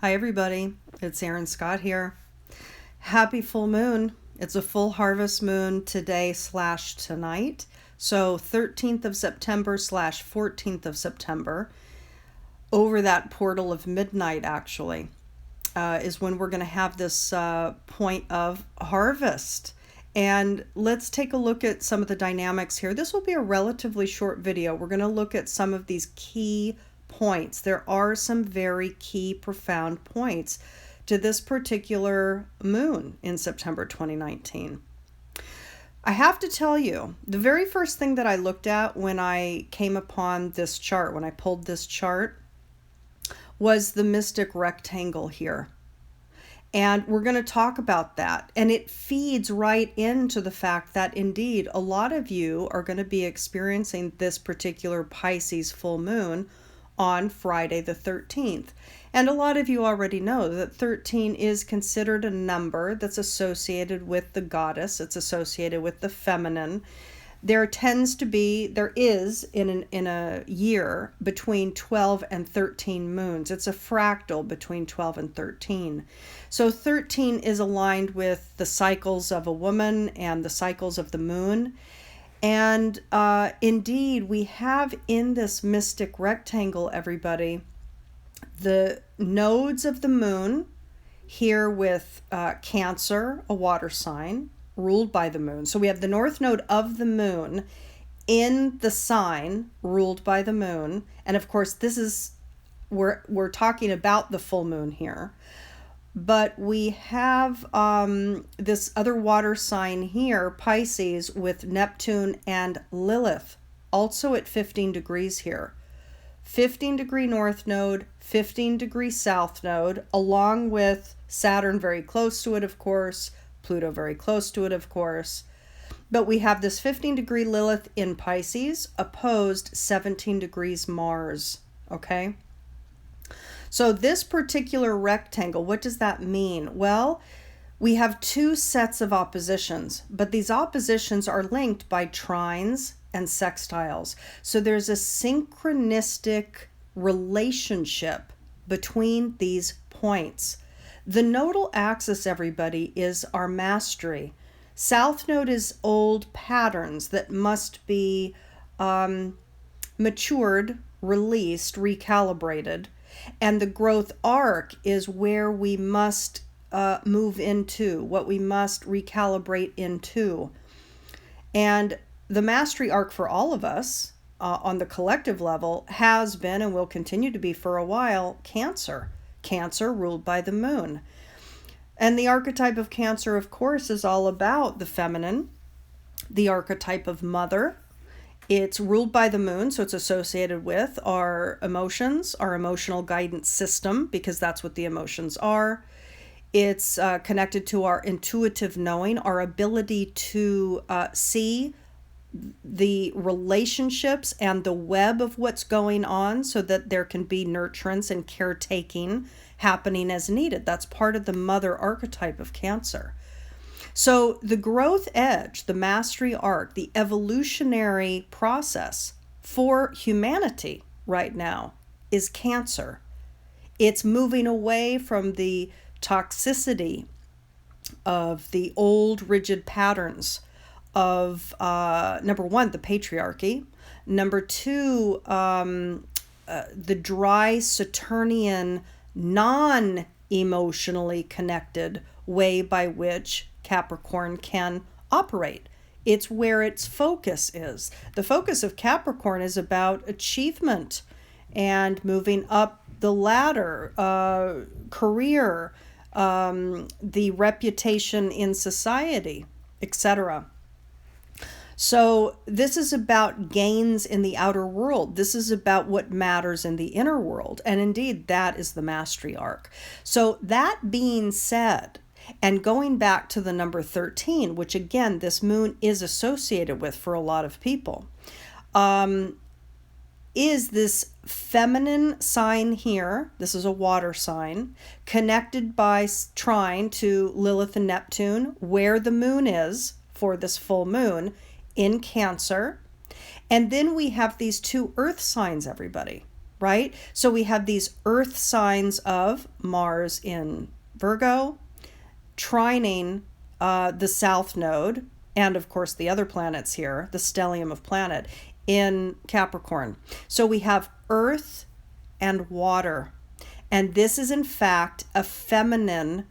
Hi everybody, it's Erin Scott here. Happy full moon. It's a full harvest moon today/tonight. So 13th of September / 14th of September, over that portal of midnight actually, is when we're going to have this point of harvest. And let's take a look at some of the dynamics here. This will be a relatively short video. We're going to look at some of these key points. There are some very key, profound points to this particular moon in September 2019. I have to tell you, the very first thing that I looked at when I came upon this chart, when I pulled this chart, was the mystic rectangle here. And we're going to talk about that. And it feeds right into the fact that indeed a lot of you are going to be experiencing this particular Pisces full moon on Friday the 13th. And a lot of you already know that 13 is considered a number that's associated with the goddess. It's associated with the feminine. There is in a year between 12 and 13 moons. It's a fractal between 12 and 13. So 13 is aligned with the cycles of a woman and the cycles of the moon. And indeed, we have in this mystic rectangle, everybody, the nodes of the moon here with Cancer, a water sign, ruled by the moon. So we have the north node of the moon in the sign ruled by the moon. And of course, this is, we're talking about the full moon here. But we have this other water sign here, Pisces, with Neptune and Lilith, also at 15 degrees here. 15 degree north node, 15 degree south node, along with Saturn very close to it, of course, Pluto very close to it, of course. But we have this 15 degree Lilith in Pisces, opposed 17 degrees Mars, okay? So this particular rectangle, what does that mean? Well, we have two sets of oppositions, but these oppositions are linked by trines and sextiles. So there's a synchronistic relationship between these points. The nodal axis, everybody, is our mastery. South node is old patterns that must be matured, released, recalibrated. And the growth arc is where we must move into, what we must recalibrate into. And the mastery arc for all of us on the collective level has been and will continue to be for a while Cancer. Cancer ruled by the moon. And the archetype of Cancer, of course, is all about the feminine, the archetype of mother. It's ruled by the moon, so it's associated with our emotions, our emotional guidance system, because that's what the emotions are. It's connected to our intuitive knowing, our ability to see the relationships and the web of what's going on so that there can be nurturance and caretaking happening as needed. That's part of the mother archetype of Cancer. So the growth edge, the mastery arc, the evolutionary process for humanity right now is Cancer. It's moving away from the toxicity of the old rigid patterns of, number one, the patriarchy. Number two, the dry Saturnian, non-emotionally connected way by which Capricorn can operate. It's where its focus is. The focus of Capricorn is about achievement and moving up the ladder, career, the reputation in society, etc. So this is about gains in the outer world. This is about what matters in the inner world. And indeed, that is the mastery arc. So that being said, and going back to the number 13, which again, this moon is associated with for a lot of people, is this feminine sign here. This is a water sign connected by trine to Lilith and Neptune, where the moon is for this full moon in Cancer. And then we have these two earth signs, everybody, right? So we have these earth signs of Mars in Virgo, trining the south node, and of course the other planets here, the stellium of planet, in Capricorn. So we have earth and water. And this is in fact a feminine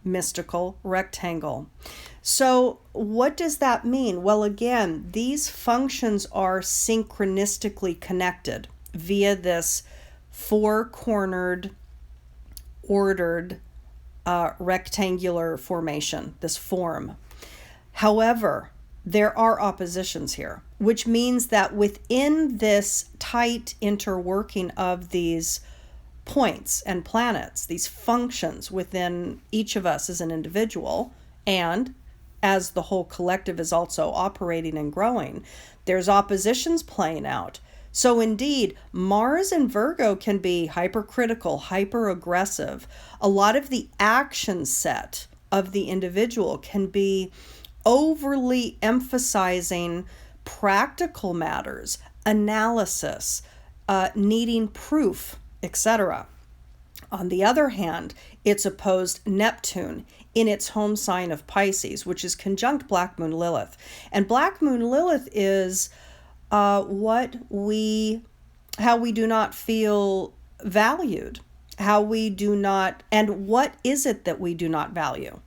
mystical rectangle. So what does that mean? Well, again, these functions are synchronistically connected via this four-cornered, ordered, rectangular formation, this form. However, there are oppositions here, which means that within this tight interworking of these points and planets, these functions within each of us as an individual, and as the whole collective is also operating and growing, there's oppositions playing out. So indeed, Mars in Virgo can be hypercritical, hyper-aggressive. A lot of the action set of the individual can be overly emphasizing practical matters, analysis, needing proof, etc. On the other hand, it's opposed Neptune in its home sign of Pisces, which is conjunct Black Moon Lilith. And Black Moon Lilith is how we do not feel valued, how we do not, and what is it that we do not value?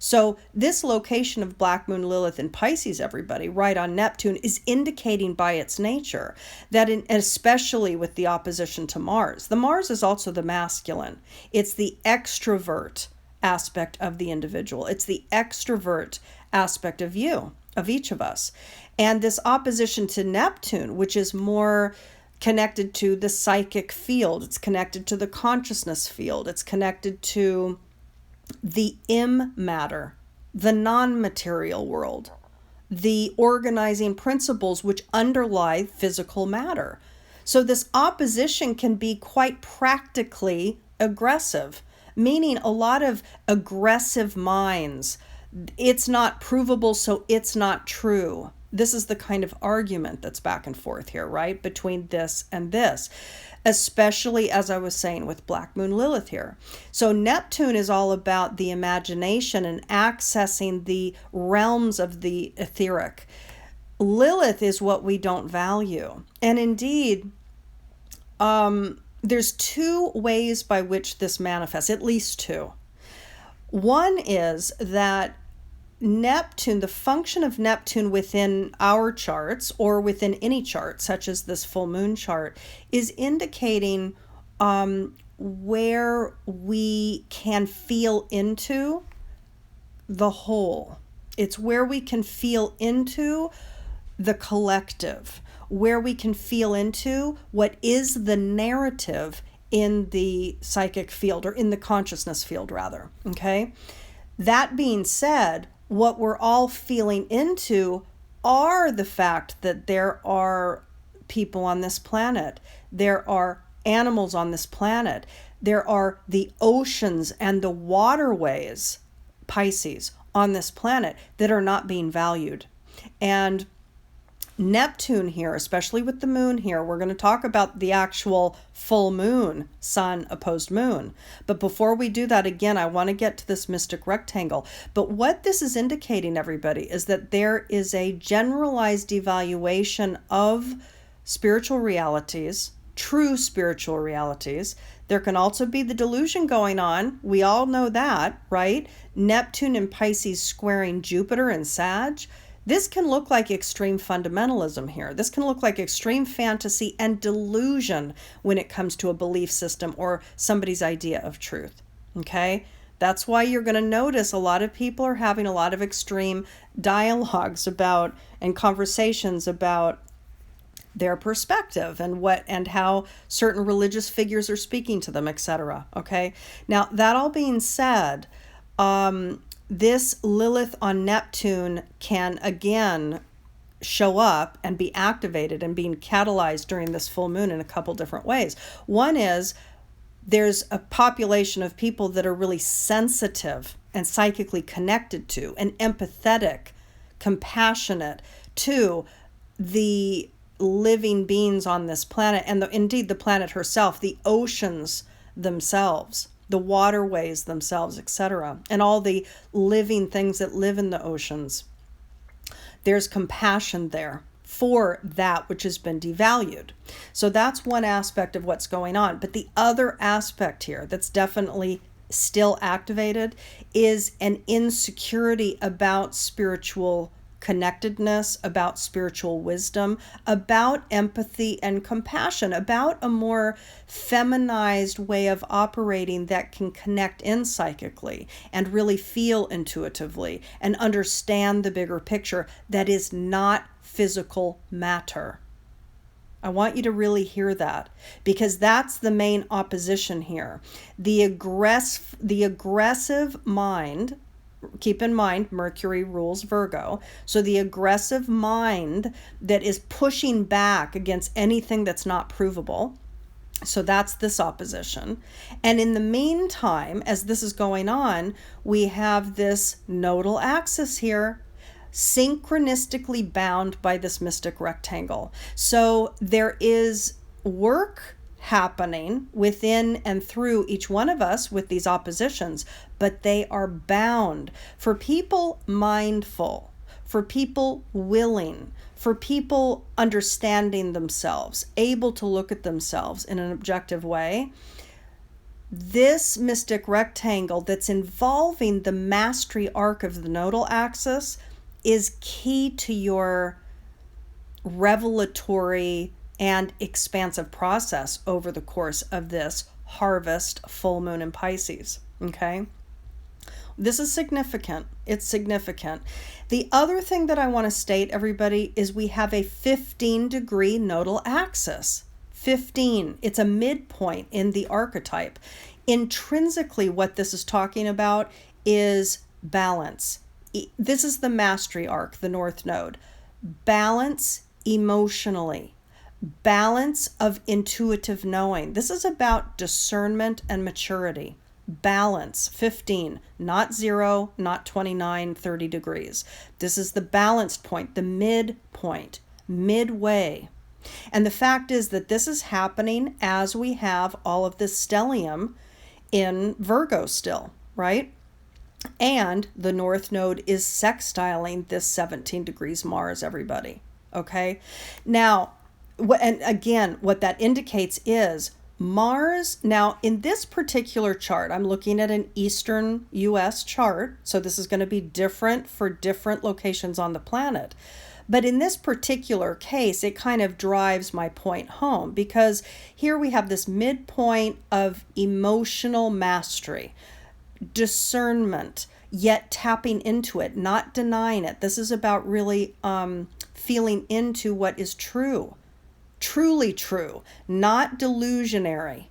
So this location of Black Moon Lilith in Pisces, everybody, right on Neptune, is indicating by its nature that, especially with the opposition to Mars, the Mars is also the masculine. It's the extrovert aspect of the individual. It's the extrovert aspect of you, of each of us. And this opposition to Neptune, which is more connected to the psychic field, it's connected to the consciousness field, it's connected to the matter, the non-material world, the organizing principles which underlie physical matter. So this opposition can be quite practically aggressive, meaning a lot of aggressive minds. It's not provable, so it's not true. This is the kind of argument that's back and forth here, right? Between this and this, especially as I was saying with Black Moon Lilith here. So Neptune is all about the imagination and accessing the realms of the etheric. Lilith is what we don't value. And indeed, there's two ways by which this manifests, at least two. One is that Neptune, the function of Neptune within our charts or within any chart, such as this full moon chart, is indicating where we can feel into the whole. It's where we can feel into the collective, where we can feel into what is the narrative in the psychic field, or in the consciousness field rather, okay? That being said, what we're all feeling into are the fact that there are people on this planet, there are animals on this planet, there are the oceans and the waterways, Pisces, on this planet that are not being valued. And Neptune here, especially with the moon here, we're going to talk about the actual full moon, sun opposed moon. But before we do that, again, I want to get to this mystic rectangle. But what this is indicating, everybody, is that there is a generalized evaluation of spiritual realities, true spiritual realities. There can also be the delusion going on. We all know that, right? Neptune and Pisces squaring Jupiter and Sag. This can look like extreme fundamentalism here. This can look like extreme fantasy and delusion when it comes to a belief system or somebody's idea of truth. Okay? That's why you're going to notice a lot of people are having a lot of extreme dialogues about and conversations about their perspective and what and how certain religious figures are speaking to them, etc. Okay? Now, that all being said, this Lilith on Neptune can again show up and be activated and being catalyzed during this full moon in a couple different ways. One is there's a population of people that are really sensitive and psychically connected to and empathetic, compassionate to the living beings on this planet, and indeed the planet herself, the oceans themselves, the waterways themselves, etc., and all the living things that live in the oceans. There's compassion there for that which has been devalued. So that's one aspect of what's going on. But the other aspect here that's definitely still activated is an insecurity about spiritual connectedness, about spiritual wisdom, about empathy and compassion, about a more feminized way of operating that can connect in psychically and really feel intuitively and understand the bigger picture that is not physical matter. I want you to really hear that, because that's the main opposition here. The aggressive mind, keep in mind, Mercury rules Virgo. So the aggressive mind that is pushing back against anything that's not provable. So that's this opposition. And in the meantime, as this is going on, we have this nodal axis here, synchronistically bound by this mystic rectangle. So there is work happening within and through each one of us with these oppositions, but they are bound. For people mindful, for people willing, for people understanding themselves, able to look at themselves in an objective way, this mystic rectangle that's involving the mastery arc of the nodal axis is key to your revelatory and expansive process over the course of this harvest full moon in Pisces. Okay? This is significant. It's significant. The other thing that I want to state, everybody, is we have a 15-degree nodal axis. 15. It's a midpoint in the archetype. Intrinsically, what this is talking about is balance. This is the mastery arc, the North Node. Balance emotionally. Balance of intuitive knowing. This is about discernment and maturity. Balance, 15, not 0, not 29, 30 degrees. This is the balanced point, the midpoint, midway. And the fact is that this is happening as we have all of this stellium in Virgo still, right? And the North Node is sextiling this 17 degrees Mars, everybody. Okay? Now, and again, what that indicates is Mars, now in this particular chart, I'm looking at an Eastern US chart, so this is going to be different for different locations on the planet. But in this particular case, it kind of drives my point home, because here we have this midpoint of emotional mastery, discernment, yet tapping into it, not denying it. This is about really feeling into what is true, truly true, not delusionary.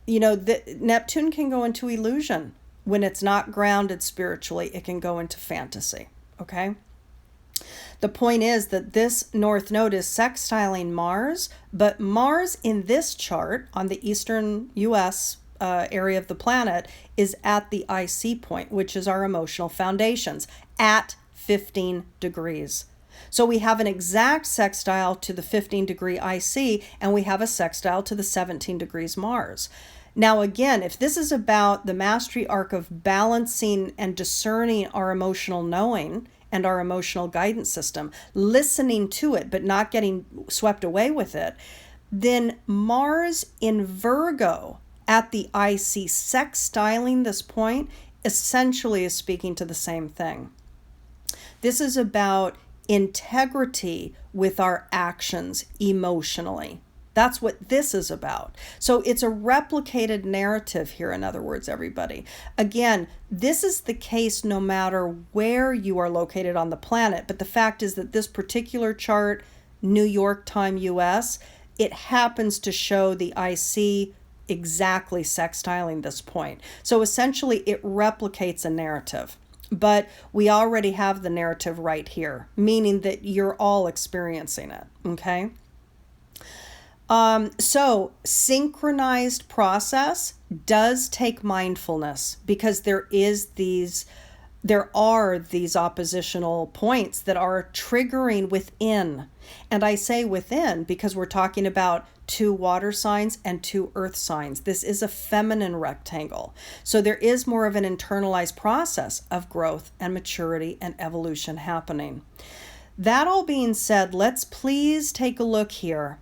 You know, Neptune can go into illusion. When it's not grounded spiritually, it can go into fantasy, okay? The point is that this North Node is sextiling Mars, but Mars in this chart on the Eastern US area of the planet is at the IC point, which is our emotional foundations, at 15 degrees. So we have an exact sextile to the 15-degree IC, and we have a sextile to the 17 degrees Mars. Now, again, if this is about the mastery arc of balancing and discerning our emotional knowing and our emotional guidance system, listening to it, but not getting swept away with it, then Mars in Virgo at the IC sextiling this point essentially is speaking to the same thing. This is about integrity with our actions emotionally. That's what this is about. So it's a replicated narrative here, in other words, everybody. Again, this is the case no matter where you are located on the planet, but the fact is that this particular chart, New York time US, it happens to show the IC exactly sextiling this point. So essentially it replicates a narrative. But we already have the narrative right here, meaning that you're all experiencing it, okay? So synchronized process does take mindfulness, because there are these oppositional points that are triggering within. And I say within because we're talking about 2 water signs and 2 earth signs. This is a feminine rectangle. So there is more of an internalized process of growth and maturity and evolution happening. That all being said, let's please take a look here.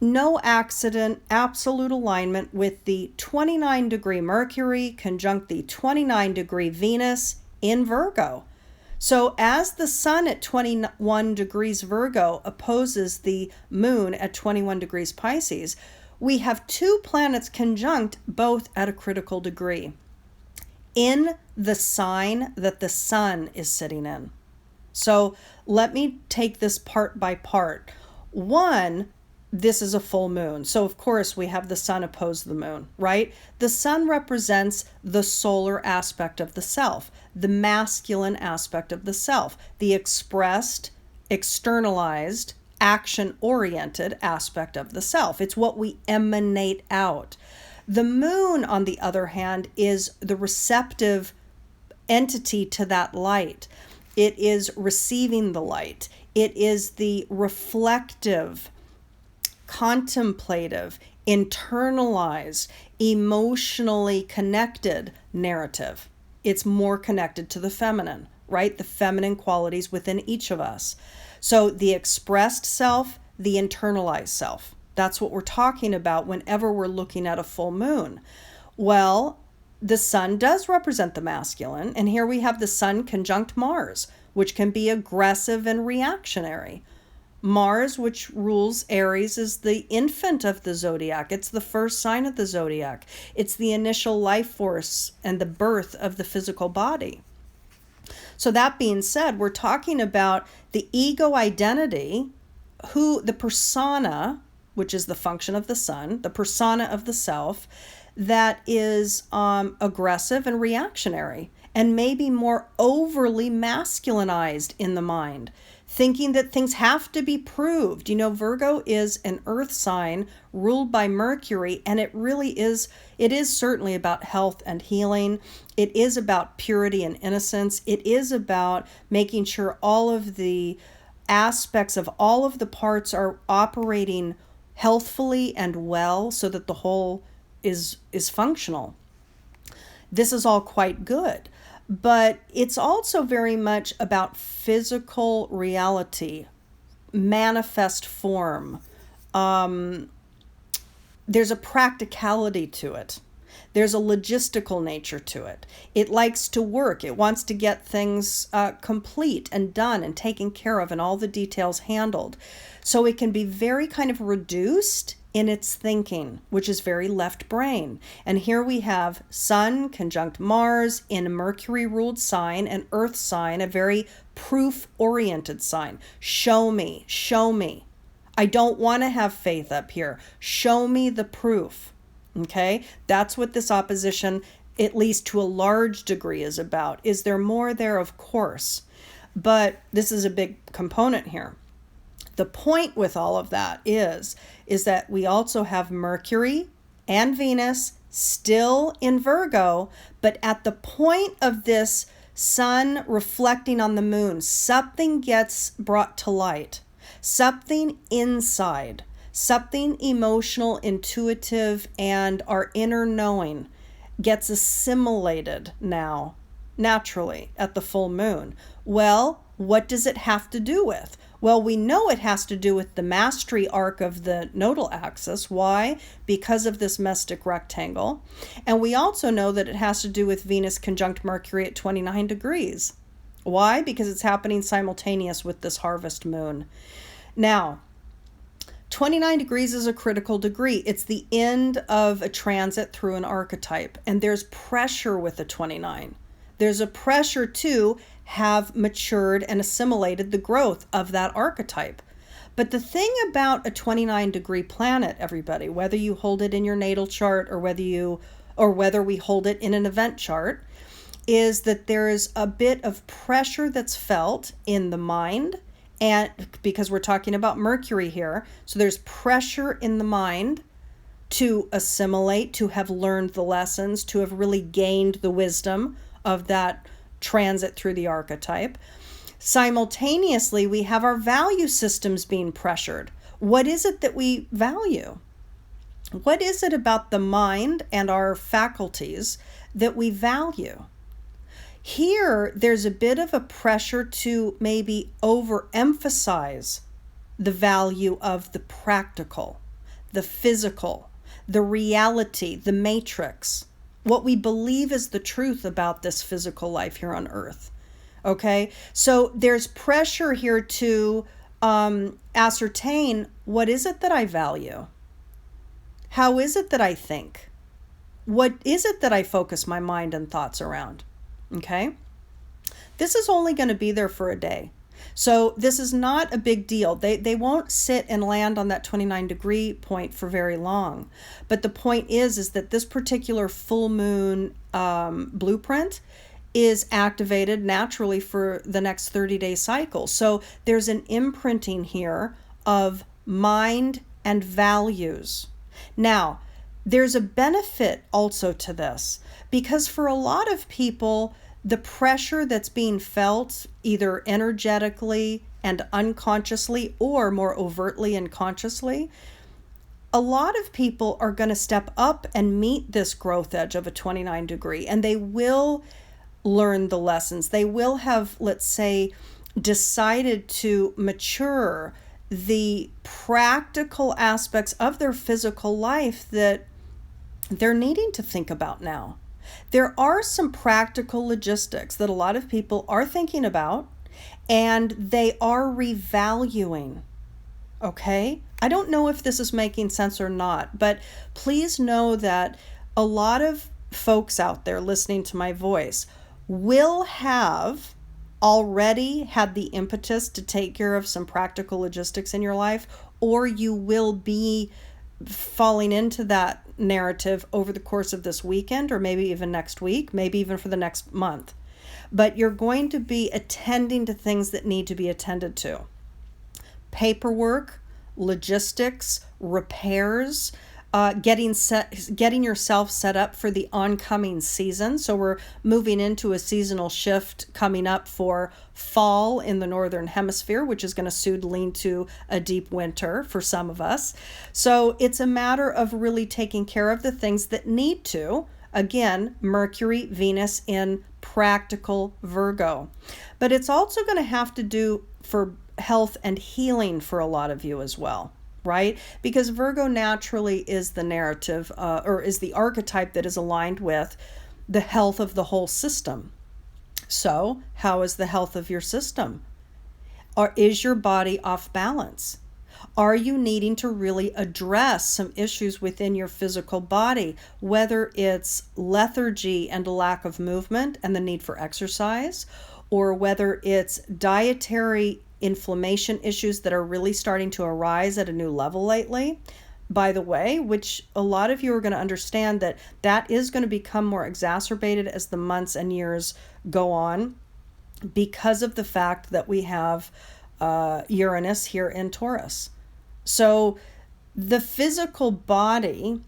No accident, absolute alignment with the 29-degree Mercury conjunct the 29-degree Venus in Virgo. So as the sun at 21 degrees Virgo opposes the moon at 21 degrees Pisces, we have 2 planets conjunct, both at a critical degree, in the sign that the sun is sitting in. So let me take this part by part. 1, this is a full moon. So of course we have the sun oppose the moon, right? The sun represents the solar aspect of the self, the masculine aspect of the self, the expressed, externalized, action-oriented aspect of the self. It's what we emanate out. The moon, on the other hand, is the receptive entity to that light. It is receiving the light. It is the reflective, contemplative, internalized, emotionally connected narrative. It's more connected to the feminine, right? The feminine qualities within each of us. So the expressed self, the internalized self. That's what we're talking about whenever we're looking at a full moon. Well, the sun does represent the masculine, and here we have the sun conjunct Mars, which can be aggressive and reactionary. Mars, which rules Aries, is the infant of the zodiac. It's the first sign of the zodiac. It's the initial life force and the birth of the physical body. So that being said, we're talking about the ego identity, the persona, which is the function of the sun, the persona of the self, that is aggressive and reactionary, and maybe more overly masculinized in the mind, thinking that things have to be proved. You know, Virgo is an earth sign ruled by Mercury, and it is certainly about health and healing. It is about purity and innocence. It is about making sure all of the aspects of all of the parts are operating healthfully and well so that the whole is functional. This is all quite good. But it's also very much about physical reality, manifest form. There's a practicality to it. There's a logistical nature to it. It likes to work. It wants to get things complete and done and taken care of and all the details handled. So it can be very kind of reduced in its thinking, which is very left brain. And here we have Sun conjunct Mars in a Mercury-ruled sign, an Earth sign, a very proof-oriented sign. Show me, show me. I don't want to have faith up here. Show me the proof. Okay? That's what this opposition, at least to a large degree, is about. Is there more there? Of course. But this is a big component here. The point with all of that is that we also have Mercury and Venus still in Virgo, but at the point of this sun reflecting on the moon, something gets brought to light, something inside, something emotional, intuitive, and our inner knowing gets assimilated now, naturally, at the full moon. Well, what does it have to do with? Well, we know it has to do with the mastery arc of the nodal axis. Why? Because of this mystic rectangle. And we also know that it has to do with Venus conjunct Mercury at 29 degrees. Why? Because it's happening simultaneous with this harvest moon. Now, 29 degrees is a critical degree. It's the end of a transit through an archetype. And there's pressure with the 29. There's a pressure to have matured and assimilated the growth of that archetype. But the thing about a 29-degree planet, everybody, whether you hold it in your natal chart or whether we hold it in an event chart, is that there is a bit of pressure that's felt in the mind, and because we're talking about Mercury here, so there's pressure in the mind to assimilate, to have learned the lessons, to have really gained the wisdom of that transit through the archetype. Simultaneously, we have our value systems being pressured. What is it that we value? What is it about the mind and our faculties that we value? Here, there's a bit of a pressure to maybe overemphasize the value of the practical, the physical, the reality, the matrix, what we believe is the truth about this physical life here on earth. Okay, so there's pressure here to ascertain, what is it that I value? How is it that I think? What is it that I focus my mind and thoughts around? Okay, this is only going to be there for a day. So this is not a big deal. They won't sit and land on that 29-degree point for very long. But the point is that this particular full moon blueprint is activated naturally for the next 30-day cycle. So there's an imprinting here of mind and values. Now, there's a benefit also to this, because for a lot of people, the pressure that's being felt either energetically and unconsciously or more overtly and consciously, a lot of people are going to step up and meet this growth edge of a 29-degree, and they will learn the lessons. They will have, let's say, decided to mature the practical aspects of their physical life that they're needing to think about now. There are some practical logistics that a lot of people are thinking about, and they are revaluing. Okay? I don't know if this is making sense or not, but please know that a lot of folks out there listening to my voice will have already had the impetus to take care of some practical logistics in your life, or you will be falling into that narrative over the course of this weekend, or maybe even next week, maybe even for the next month. But you're going to be attending to things that need to be attended to. Paperwork, logistics, repairs, getting yourself set up for the oncoming season. So we're moving into a seasonal shift coming up for fall in the northern hemisphere, which is going to soon lead to a deep winter for some of us. So it's a matter of really taking care of the things that need to. Again, Mercury, Venus in practical Virgo. But it's also going to have to do for health and healing for a lot of you as well. Right? Because Virgo naturally is the narrative or is the archetype that is aligned with the health of the whole system. So, how is the health of your system? Or is your body off balance? Are you needing to really address some issues within your physical body, whether it's lethargy and a lack of movement and the need for exercise, or whether it's dietary inflammation issues that are really starting to arise at a new level lately, by the way, which a lot of you are going to understand that that is going to become more exacerbated as the months and years go on, because of the fact that we have Uranus here in Taurus. So the physical body,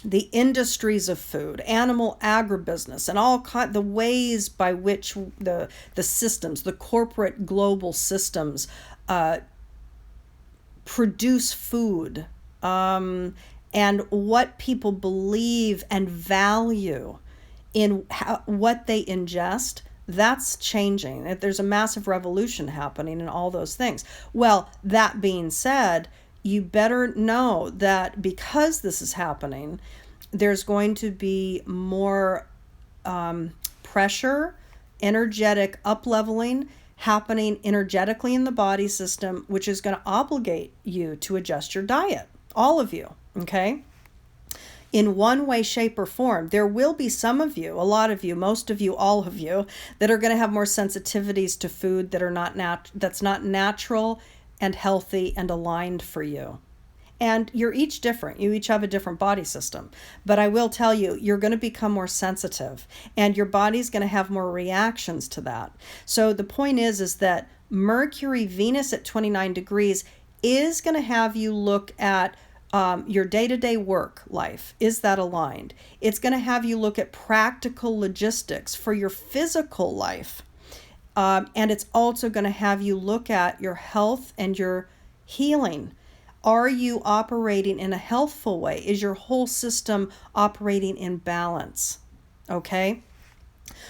the industries of food, animal agribusiness, and all the ways by which the systems, the corporate global systems produce food, and what people believe and value in what they ingest, that's changing. There's a massive revolution happening in all those things. Well, that being said, you better know that because this is happening, there's going to be more pressure, energetic up-leveling happening energetically in the body system, which is going to obligate you to adjust your diet. All of you, okay? In one way, shape, or form. There will be some of you, a lot of you, most of you, all of you, that are going to have more sensitivities to food that are that's not natural and healthy and aligned for you. And you're each different. You each have a different body system. But I will tell you, you're going to become more sensitive, and your body's going to have more reactions to that. So the point is that Mercury, Venus at 29 degrees is going to have you look at your day-to-day work life. Is that aligned? It's going to have you look at practical logistics for your physical life. And it's also going to have you look at your health and your healing. Are you operating in a healthful way? Is your whole system operating in balance? Okay?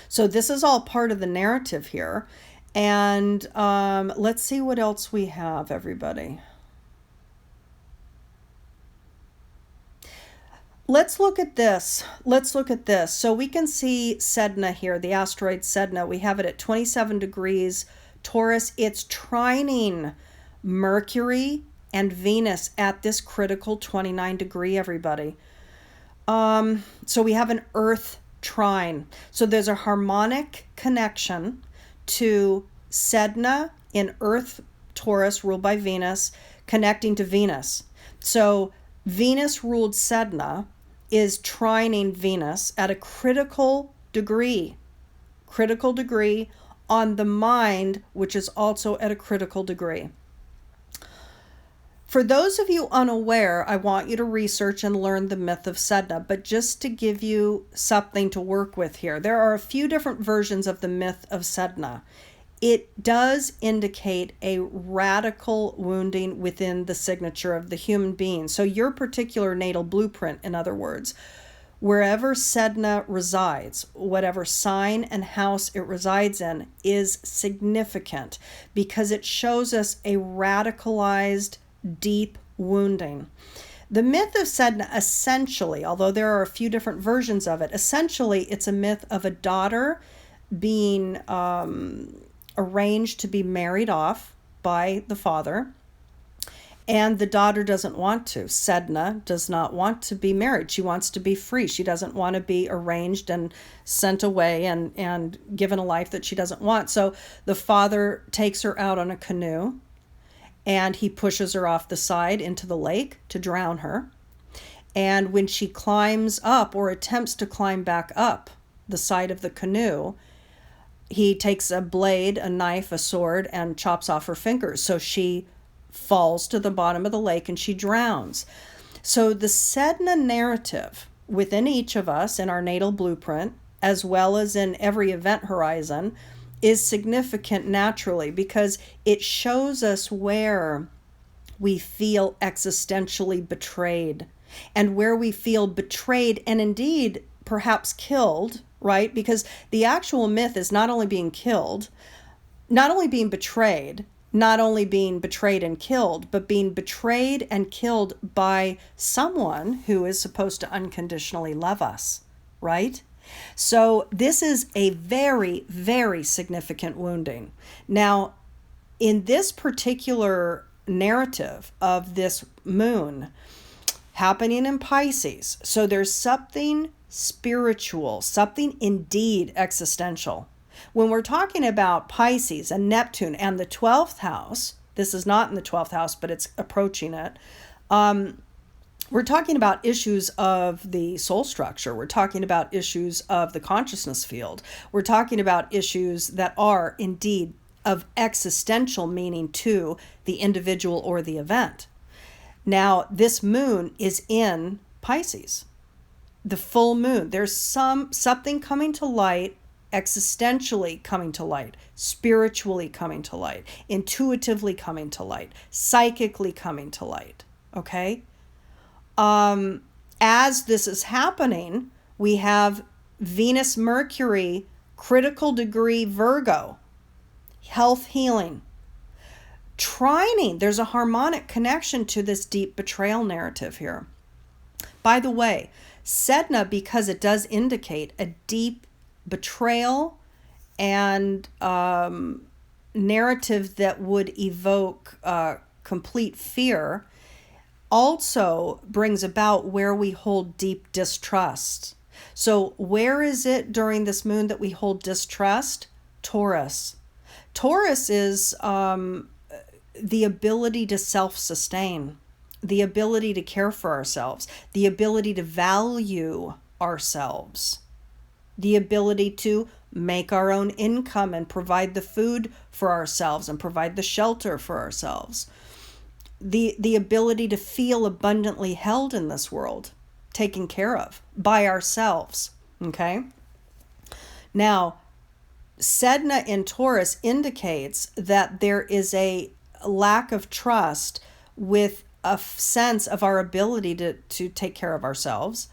So this is all part of the narrative here. And let's see what else we have, everybody. Let's look at this. So we can see Sedna here, the asteroid Sedna. We have it at 27 degrees Taurus. It's trining Mercury and Venus at this critical 29 degree, everybody. So we have an Earth trine. So there's a harmonic connection to Sedna in Earth Taurus, ruled by Venus, connecting to Venus. So Venus ruled Sedna is trining Venus at a critical degree on the mind, which is also at a critical degree. For those of you unaware, I want you to research and learn the myth of Sedna, but just to give you something to work with here, there are a few different versions of the myth of Sedna. It does indicate a radical wounding within the signature of the human being. So your particular natal blueprint, in other words, wherever Sedna resides, whatever sign and house it resides in, is significant because it shows us a radicalized, deep wounding. The myth of Sedna essentially, although there are a few different versions of it, essentially it's a myth of a daughter being arranged to be married off by the father, and the daughter doesn't want to. Sedna does not want to be married. She wants to be free. She doesn't want to be arranged and sent away and given a life that she doesn't want. So the father takes her out on a canoe and he pushes her off the side into the lake to drown her. And when she climbs up or attempts to climb back up the side of the canoe, he takes a blade, a knife, a sword, and chops off her fingers. So she falls to the bottom of the lake and she drowns. So the Sedna narrative within each of us in our natal blueprint, as well as in every event horizon, is significant naturally because it shows us where we feel existentially betrayed and where we feel betrayed and indeed perhaps killed, right? Because the actual myth is not only being killed, not only being betrayed, not only being betrayed and killed, but being betrayed and killed by someone who is supposed to unconditionally love us, right? So this is a very, very significant wounding. Now, in this particular narrative of this moon happening in Pisces, so there's something spiritual, something indeed existential. When we're talking about Pisces and Neptune and the 12th house, this is not in the 12th house, but it's approaching it. We're talking about issues of the soul structure. We're talking about issues of the consciousness field. We're talking about issues that are indeed of existential meaning to the individual or the event. Now, this moon is in Pisces. The full moon. There's something coming to light, existentially coming to light, spiritually coming to light, intuitively coming to light, psychically coming to light. Okay? As this is happening, we have Venus, Mercury, critical degree Virgo, health healing, trining. There's a harmonic connection to this deep betrayal narrative here. By the way, Sedna, because it does indicate a deep betrayal and narrative that would evoke complete fear, also brings about where we hold deep distrust. So where is it during this moon that we hold distrust? Taurus. Taurus is the ability to self-sustain, the ability to care for ourselves, the ability to value ourselves, the ability to make our own income and provide the food for ourselves and provide the shelter for ourselves. The ability to feel abundantly held in this world, taken care of by ourselves, okay? Now, Sedna in Taurus indicates that there is a lack of trust with a sense of our ability to take care of ourselves.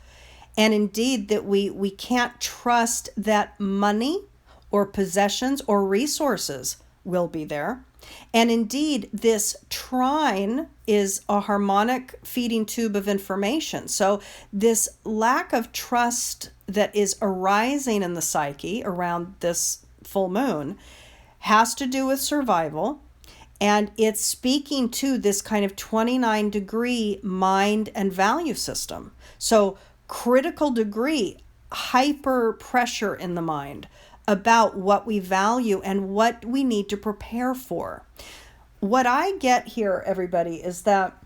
And indeed that we can't trust that money or possessions or resources will be there. And indeed, this trine is a harmonic feeding tube of information. So this lack of trust that is arising in the psyche around this full moon has to do with survival. And it's speaking to this kind of 29-degree mind and value system. So critical degree, hyper pressure in the mind about what we value and what we need to prepare for. What I get here, everybody, is that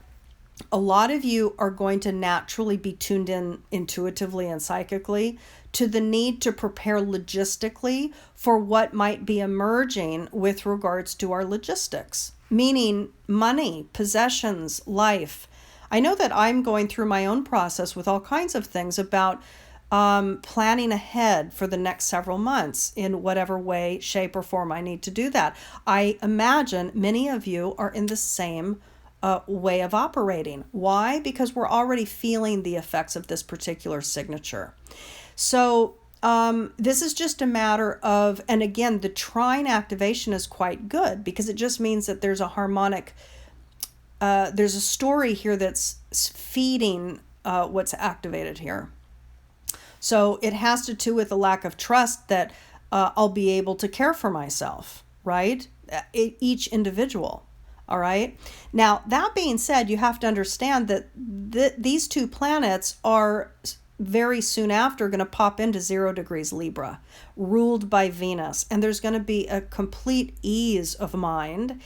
a lot of you are going to naturally be tuned in intuitively and psychically to the need to prepare logistically for what might be emerging with regards to our logistics, meaning money, possessions, life. I know that I'm going through my own process with all kinds of things about planning ahead for the next several months in whatever way, shape, or form I need to do that. I imagine many of you are in the same way of operating. Why? Because we're already feeling the effects of this particular signature. So this is just a matter of, and again, the trine activation is quite good because it just means that there's a harmonic, there's a story here that's feeding what's activated here. So it has to do with a lack of trust that I'll be able to care for myself, right? Each individual. All right. Now, that being said, you have to understand that these two planets are very soon after going to pop into 0 degrees Libra, ruled by Venus. And there's going to be a complete ease of mind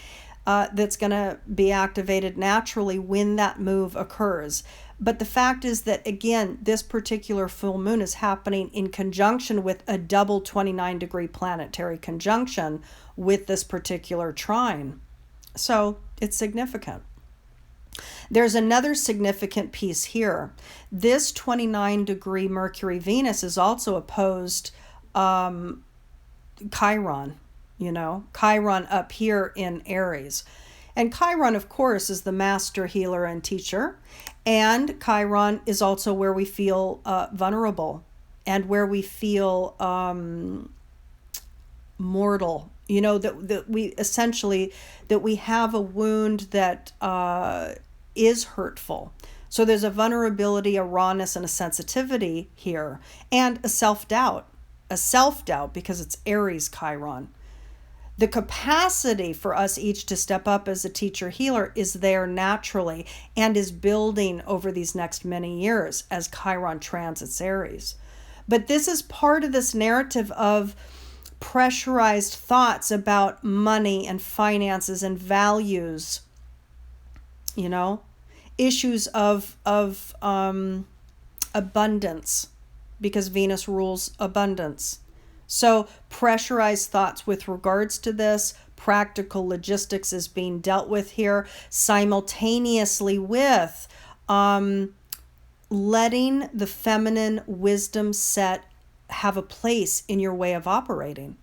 that's going to be activated naturally when that move occurs. But the fact is that, again, this particular full moon is happening in conjunction with a double 29-degree planetary conjunction with this particular trine. So it's significant. There's another significant piece here. This 29-degree Mercury Venus is also opposed Chiron, Chiron up here in Aries. And Chiron, of course, is the master healer and teacher. And Chiron is also where we feel vulnerable and where we feel mortal. That we essentially, that we have a wound that is hurtful. So there's a vulnerability, a rawness, and a sensitivity here, and a self-doubt because it's Aries Chiron. The capacity for us each to step up as a teacher healer is there naturally and is building over these next many years as Chiron transits Aries. But this is part of this narrative of pressurized thoughts about money and finances and values, issues of abundance, because Venus rules abundance. So pressurized thoughts with regards to this, practical logistics is being dealt with here simultaneously with letting the feminine wisdom set have a place in your way of operating.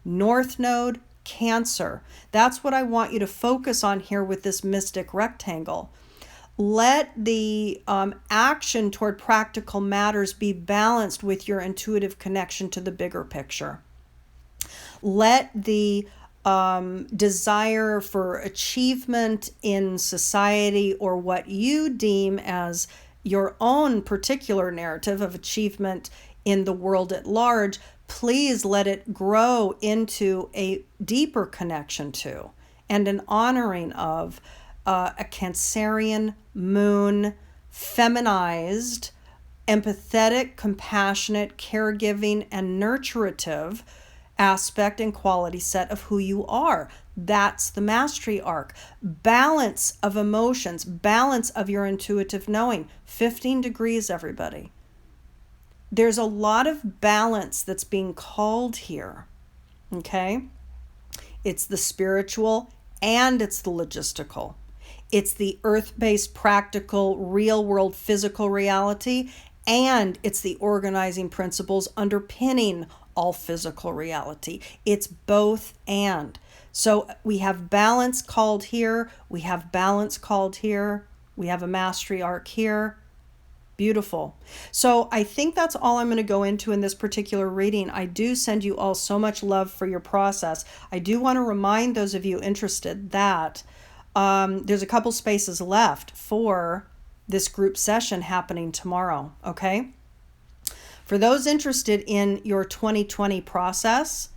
North Node, Cancer. That's what I want you to focus on here with this mystic rectangle. Let the action toward practical matters be balanced with your intuitive connection to the bigger picture. Let the desire for achievement in society or what you deem as your own particular narrative of achievement in the world at large, please let it grow into a deeper connection to and an honoring of a Cancerian moon, feminized, empathetic, compassionate, caregiving, and nurturative aspect and quality set of who you are. That's the mastery arc. Balance of emotions, balance of your intuitive knowing. 15 degrees, everybody. There's a lot of balance that's being called here. Okay? It's the spiritual and it's the logistical. It's the earth-based, practical, real-world, physical reality, and it's the organizing principles underpinning all physical reality. It's both and. So we have balance called here. We have balance called here. We have a mastery arc here. Beautiful. So I think that's all I'm going to go into in this particular reading. I do send you all so much love for your process. I do want to remind those of you interested that there's a couple spaces left for this group session happening tomorrow. Okay. For those interested in your 2020 process,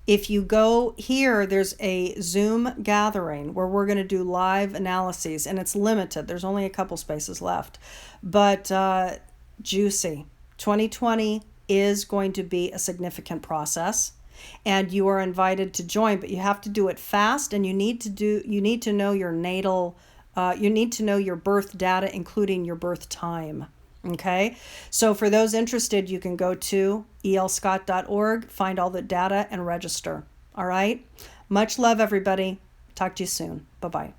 if you go here, there's a Zoom gathering where we're going to do live analyses, and it's limited. There's only a couple spaces left, but juicy. 2020 is going to be a significant process, and you are invited to join, but you have to do it fast, and you need to know your natal, you need to know your birth data, including your birth time. Okay, so for those interested, you can go to elscott.org, find all the data, and register. All right, much love, everybody. Talk to you soon. Bye-bye.